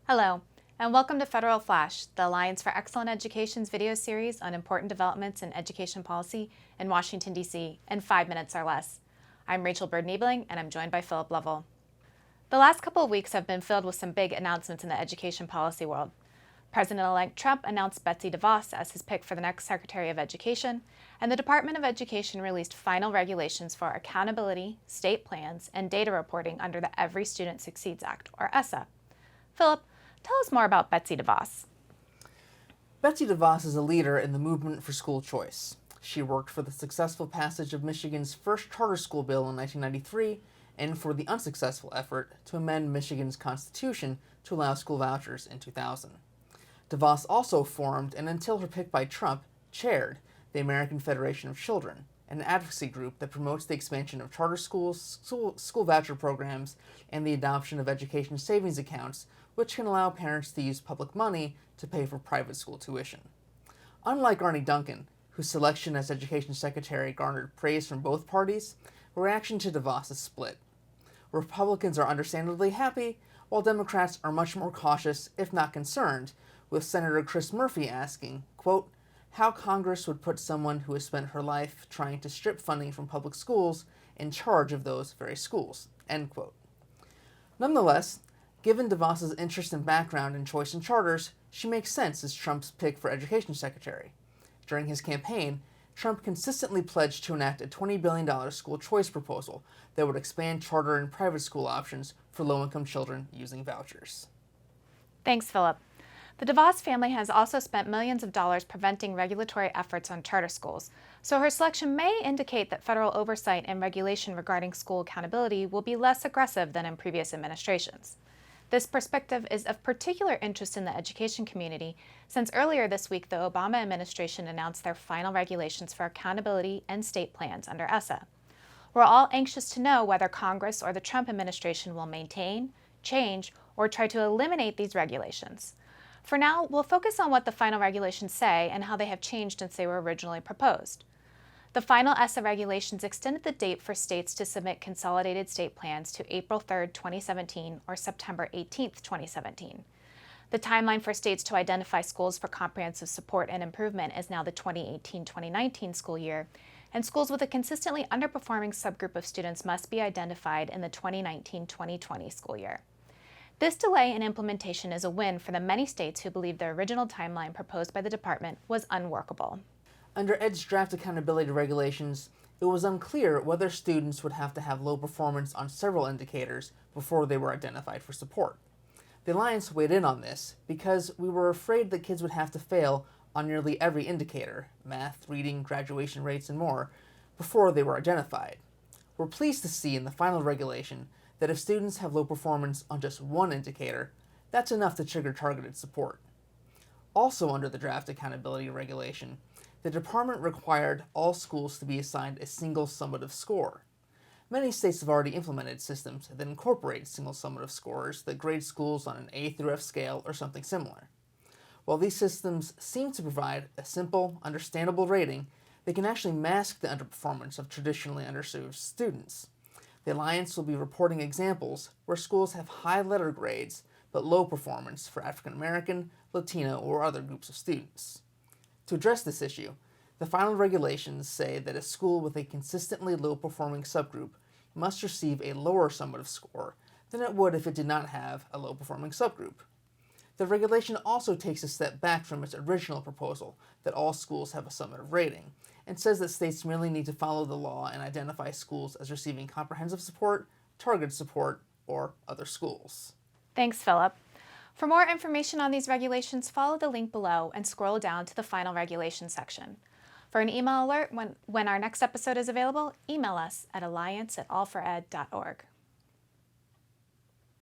Hello, and welcome to Federal Flash, the Alliance for Excellent Education's video series on important developments in education policy in Washington, D.C. in 5 minutes or less. I'm Rachel Bird-Niebling, and I'm joined by Philip Lovell. The last couple of weeks have been filled with some big announcements in the education policy world. President-elect Trump announced Betsy DeVos as his pick for the next Secretary of Education, and the Department of Education released final regulations for accountability, state plans, and data reporting under the Every Student Succeeds Act, or ESSA. Philip, tell us more about Betsy DeVos. Betsy DeVos is a leader in the movement for school choice. She worked for the successful passage of Michigan's first charter school bill in 1993 and for the unsuccessful effort to amend Michigan's constitution to allow school vouchers in 2000. DeVos also formed, and until her pick by Trump, chaired the American Federation of Children, an advocacy group that promotes the expansion of charter schools, school voucher programs, and the adoption of education savings accounts, which can allow parents to use public money to pay for private school tuition. Unlike Arne Duncan, whose selection as Education Secretary garnered praise from both parties, reaction to DeVos is split. Republicans are understandably happy, while Democrats are much more cautious, if not concerned, with Senator Chris Murphy asking, quote, how Congress would put someone who has spent her life trying to strip funding from public schools in charge of those very schools, end quote. Nonetheless, given DeVos's interest and background in choice and charters, she makes sense as Trump's pick for Education Secretary. During his campaign, Trump consistently pledged to enact a $20 billion school choice proposal that would expand charter and private school options for low-income children using vouchers. Thanks, Philip. The DeVos family has also spent millions of dollars preventing regulatory efforts on charter schools, so her selection may indicate that federal oversight and regulation regarding school accountability will be less aggressive than in previous administrations. This perspective is of particular interest in the education community, since earlier this week the Obama administration announced their final regulations for accountability and state plans under ESSA. We're all anxious to know whether Congress or the Trump administration will maintain, change, or try to eliminate these regulations. For now, we'll focus on what the final regulations say and how they have changed since they were originally proposed. The final ESSA regulations extended the date for states to submit consolidated state plans to April 3, 2017 or September 18, 2017. The timeline for states to identify schools for comprehensive support and improvement is now the 2018-2019 school year, and schools with a consistently underperforming subgroup of students must be identified in the 2019-2020 school year. This delay in implementation is a win for the many states who believe the original timeline proposed by the department was unworkable. Under ED's draft accountability regulations, it was unclear whether students would have to have low performance on several indicators before they were identified for support. The Alliance weighed in on this because we were afraid that kids would have to fail on nearly every indicator, math, reading, graduation rates, and more, before they were identified. We're pleased to see in the final regulation that if students have low performance on just one indicator, that's enough to trigger targeted support. Also under the draft accountability regulation, the department required all schools to be assigned a single summative score. Many states have already implemented systems that incorporate single summative scores that grade schools on an A through F scale or something similar. While these systems seem to provide a simple, understandable rating, they can actually mask the underperformance of traditionally underserved students. The Alliance will be reporting examples where schools have high letter grades but low performance for African American, Latino, or other groups of students. To address this issue, the final regulations say that a school with a consistently low-performing subgroup must receive a lower summative score than it would if it did not have a low-performing subgroup. The regulation also takes a step back from its original proposal that all schools have a summative rating, and says that states merely need to follow the law and identify schools as receiving comprehensive support, targeted support, or other schools. Thanks, Philip. For more information on these regulations, follow the link below and scroll down to the final regulations section. For an email alert when our next episode is available, email us at alliance@allfored.org.